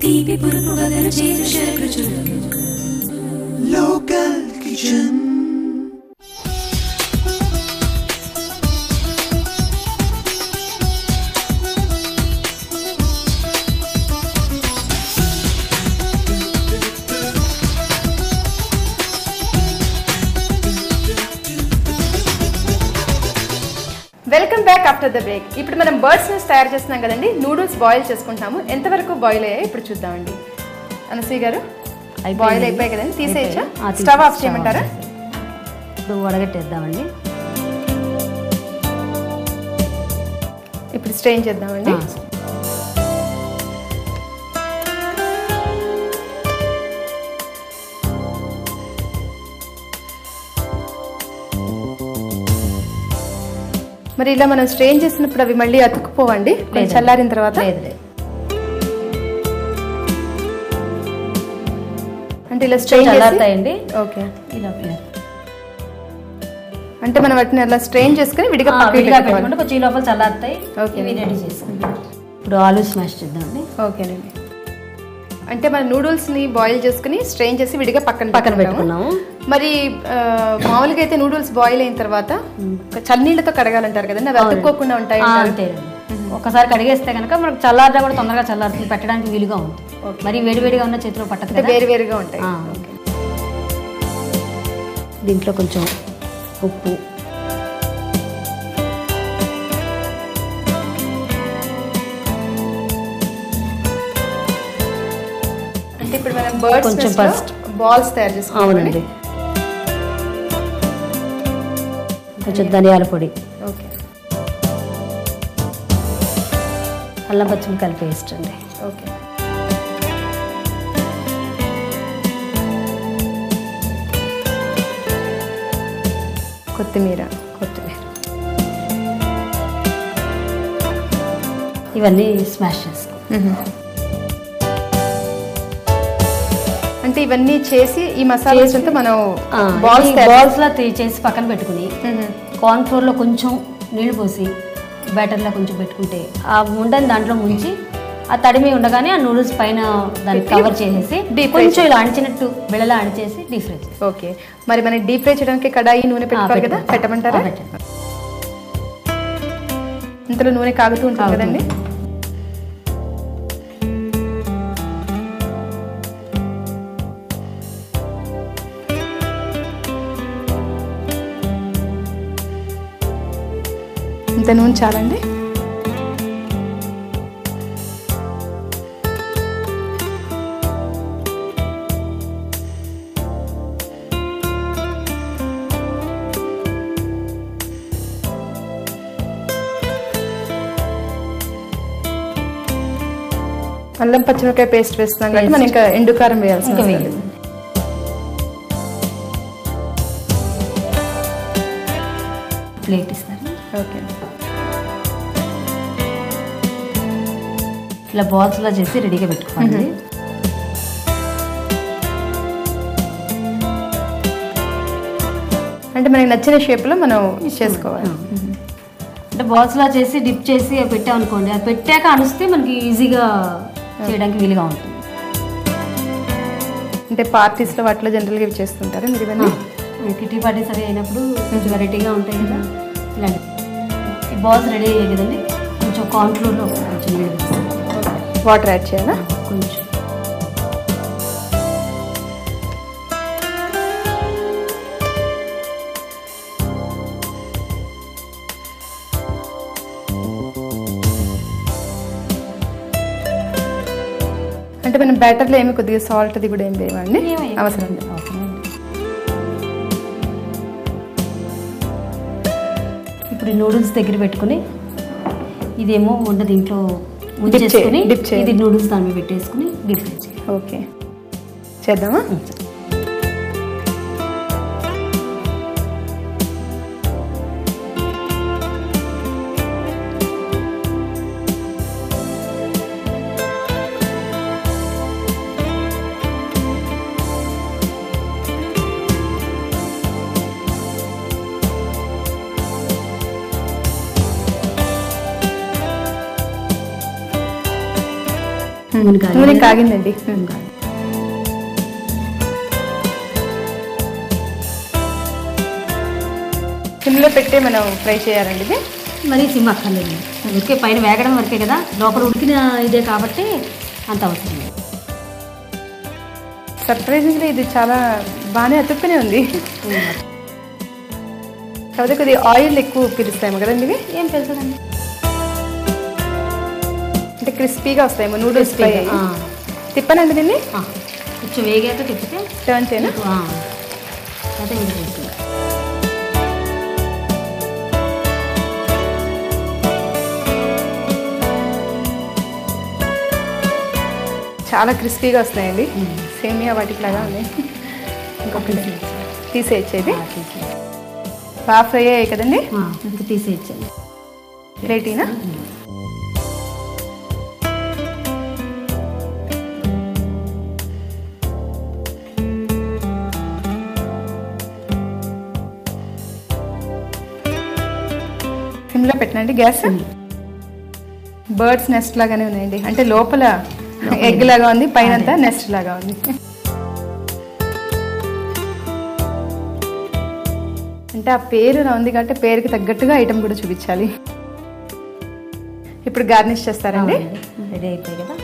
తీపి పురుపు వగరు చేదు షడ్రుచులు local kitchen. Welcome back after the break. ఇప్పుడు మనం బర్డ్స్ ని తయారు చేస్తున్నాం కదండి. నూడిల్స్ బాయిల్ చేసుకుంటాము. ఎంతవరకు బాయిల్ అయ్యాయి ఇప్పుడు చూద్దామండి. అనసూయ గారు, బాయిల్ అయిపోయాయి కదండి, తీసేయచ్చా? స్టవ్ ఆఫ్ చేయమంటారా? ఇప్పుడు వడగట్టేద్దామండి. ఇప్పుడు స్ట్రెయిన్ చేద్దామండి. మరి ఇలా మనం స్ట్రెయిన్ చేసినప్పుడు అవి మళ్ళీ అతుక్కుపోవండి చల్లారిన తర్వాత? అంటే ఇలా స్ట్రెయిన్ చల్లారుతాయండి. ఓకే, అంటే మనం వాటిని అలా స్ట్రెయిన్ చేసుకుని విడిగా పెట్టుకుంటే కొంచెం లోపల చల్లారుతాయి. ఇవి రెడీ చేసుకుంటాం. ఇప్పుడు ఆలూ స్మాష్ చేద్దామండి. ఓకేనండి. అంటే మన నూడిల్స్ ని బాయిల్ చేసుకుని స్ట్రెయిన్ చేసి విడిగా పక్కన పెట్టుకున్నాము. మరి మామూలుగా అయితే నూడిల్స్ బాయిల్ అయిన తర్వాత చన్నీళ్ళతో కడగాలంటారు కదండి, అవి అతుక్కోకుండా ఉంటాయి. ఒకసారి కడిగేస్తే కనుక మనకు చల్లారినా కూడా తొందరగా చల్లారుతుంది, పెట్టడానికి వీలుగా ఉంటుంది. మరి వేడివేడిగా ఉన్న చేతిలో పట్టదు, వేరువేరుగా ఉంటాయి. దీంట్లో కొంచెం ఉప్పు, అంటే ఇప్పుడు మనం బర్డ్స్ కొంచెం ఫస్ట్ బాల్స్ తయారు చేసుకోవాలి. కొంచెం ధనియాల పొడి, ఓకే, అల్లం పచ్చిమిరపకాయల పేస్ట్ అండి, ఓకే, కొత్తిమీర, ఇవన్నీ స్మాష్ చేసుకో. అంటే ఇవన్నీ చేసి ఈ మసాలాస్ అంతా మనం బాల్స్ లా చేసి పక్కన పెట్టుకుని కార్న్ ఫ్లోర్ లో కొంచెం నీళ్లు పోసి బ్యాటర్ లా కొంచెం పెట్టుకుంటే ఆ ఉండని దాంట్లో ముంచి ఆ తడిమి ఉండగానే ఆ నూడిల్స్ పైన దాన్ని కవర్ చేసేసి కొంచెం ఇలా అణిచినట్టు బిళ్ళలా అణిచేసి డీప్ ఫ్రై చేసి. ఓకే, మరి మనం డీప్ ఫ్రై చేయడానికి కడాయి నూనె పెట్టుకోవాలి కదా, పెట్టమంటారా? ఇంతలో నూనె కాగుతూ ఉంటుంది కదండి. ఇంత నూనె చాలండి. అల్లం పచ్చిమిరపకాయ పేస్ట్ వేస్తున్నాం కాబట్టి మనం ఇంకా ఎండుకారం వేయాల్సి ప్లేట్ ఇస్తారు. ఓకే, ఇలా బాల్స్ లా చేసి రెడీగా పెట్టుకోండి. అంటే మనకి నచ్చిన షేప్ లో మనం చేసుకోవాలి. అంటే బాల్స్ లా చేసి డిప్ చేసి పెట్టామనుకోండి, అది పెట్టాక అనిస్తే మనకి ఈజీగా చేయడానికి వీలుగా ఉంటుంది. అంటే పార్టీస్ లో వాటిలో జనరల్గా ఇవి చేస్తుంటారు మీరు? ఇవన్నీ కిటీ పార్టీస్ అవి అయినప్పుడు కొంచెం వెరైటీగా ఉంటాయి కదా. ఇలాంటి ఈ బాల్స్ రెడీ అయ్యాయి కదండి. కొంచెం కార్న్ ఫ్లోర్లో కొంచెం వాటర్ యాడ్ చేయాలా? కొంచెం అంటే మనం బ్యాటర్లో ఏమి కొద్దిగా సాల్ట్ అది కూడా ఏం వేయాలండి? అవసరం లేదు. ఇప్పుడు ఈ నూడిల్స్ దగ్గర పెట్టుకుని ఇదేమో వంట దీంట్లో ముంచేసుకుని ఇది నూడిల్స్ దాని మీద పెట్టేసుకుని డీప్ ఫ్రై చేయాలి. ఓకే, చేద్దామా? నూనె కాగిందండి. సిమ్లో పెట్టి మనం ఫ్రై చేయాలండి ఇది. మరీ సిమ్ అక్కర్లేదు, ఉడికే పైన వేగడం వరకే కదా, లోపల ఉడికిన ఇదే కాబట్టి అంత అవసరం లేదు. సర్ప్రైజింగ్లీ ఇది చాలా బాగానే అతుక్కునే ఉంది. కాకపోతే కొద్దిగా ఆయిల్ ఎక్కువ పిలుస్తాయేమో కదండి ఇవి. ఏం తెలుసుదండి, అంటే క్రిస్పీగా వస్తాయేమో నూడిల్స్ ఫ్రై. తిప్పనండి దీన్ని, కొంచెం వేగాక తిప్పితే టర్న్ చేయను. అదే తెలుస్తుంది. చాలా క్రిస్పీగా వస్తాయండి, సేమియా వాటికి లాగా ఉంది. ఇంకొకటి తీసేయచ్చేది. బాగా ఫ్రై అయ్యాయి కదండి, ఇంకా తీసేయచ్చండి. రేటీనా? సిమ్లో పెట్టినండి గ్యాస్. బర్డ్స్ నెస్ట్ లాగానే ఉన్నాయండి, అంటే లోపల ఎగ్ లాగా ఉంది, పైన అంతా నెస్ట్ లాగా ఉంది. అంటే ఆ పేరు ఉంది కాబట్టి పేరుకి తగ్గట్టుగా ఐటమ్ కూడా చూపించాలి. ఇప్పుడు గార్నిష్ చేస్తారండి. రెడీ అయిపోయి కదా.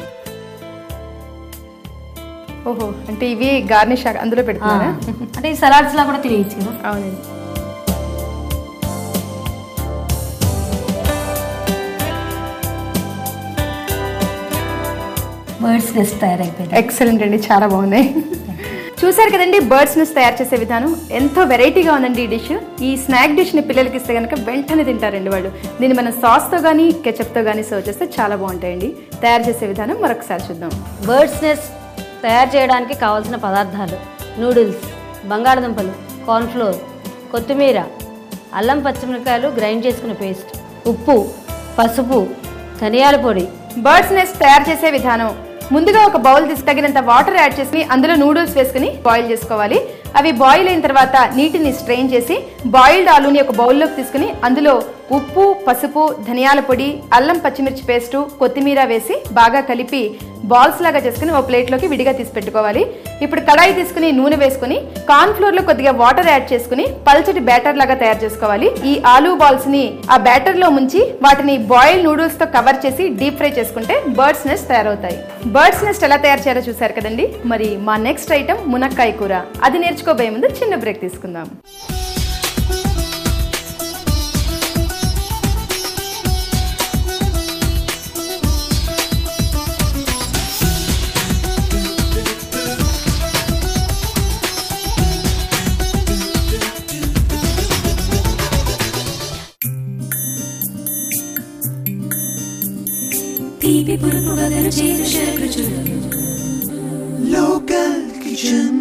ఓహో, అంటే ఇవి గార్నిష్ అందులో పెడుతున్నారా? అంటే ఈ సలాడ్స్ లా కూడా తినేయచ్చు కదా. అవునండి. బర్డ్స్ నెస్ట్ తయారైపోయింది. ఎక్సలెంట్ అండి, చాలా బాగున్నాయి. చూసారు కదండి బర్డ్స్ నెస్ట్ తయారు చేసే విధానం. ఎంతో వెరైటీగా ఉందండి ఈ డిష్. ఈ స్నాక్ డిష్ని పిల్లలకి ఇస్తే కనుక వెంటనే తింటారండి వాళ్ళు. దీన్ని మనం సాస్తో కానీ కెచప్తో కానీ సర్వ్ చేస్తే చాలా బాగుంటాయండి. తయారు చేసే విధానం మరొకసారి చూద్దాం. బర్డ్స్ నెస్ట్ తయారు చేయడానికి కావాల్సిన పదార్థాలు: నూడిల్స్, బంగాళదుంపలు, కార్న్ఫ్లోర్, కొత్తిమీర, అల్లం పచ్చిమిరపకాయలు గ్రైండ్ చేసుకున్న పేస్ట్, ఉప్పు, పసుపు, ధనియాల పొడి. బర్డ్స్ నెస్ట్ తయారు చేసే విధానం: ముందుగా ఒక బౌల్ తీసి తగినంత వాటర్ యాడ్ చేసి అందులో నూడిల్స్ వేసుకుని బాయిల్ చేసుకోవాలి. అవి బాయిల్ అయిన తర్వాత నీటిని స్ట్రెయిన్ చేసి బాయిల్డ్ ఆలూని ఒక బౌల్లోకి తీసుకుని అందులో ఉప్పు, పసుపు, ధనియాల పొడి, అల్లం పచ్చిమిర్చి పేస్టు, కొత్తిమీర వేసి బాగా కలిపి బాల్స్ లాగా చేసుకుని ఒక ప్లేట్లోకి విడిగా తీసి పెట్టుకోవాలి. ఇప్పుడు కడాయి తీసుకుని నూనె వేసుకుని కార్న్ ఫ్లోర్ లో కొద్దిగా వాటర్ యాడ్ చేసుకుని పల్చటి బ్యాటర్ లాగా తయారు చేసుకోవాలి. ఈ ఆలూ బాల్స్ ని ఆ బ్యాటర్ లో ముంచి వాటిని బాయిల్ నూడిల్స్ తో కవర్ చేసి డీప్ ఫ్రై చేసుకుంటే బర్డ్స్ నెస్ట్ తయారవుతాయి. బర్డ్స్ నెస్ట్ ఎలా తయారు చేయాలో చూసారు కదండి. మరి మా నెక్స్ట్ ఐటమ్ మునక్కాయ కూర. అది నేర్చుకోబోయే ముందు చిన్న బ్రేక్ తీసుకుందాం. తీపి పురుపు వగరు చేదు షడ్రుచులు లోకల్ కిచెన్.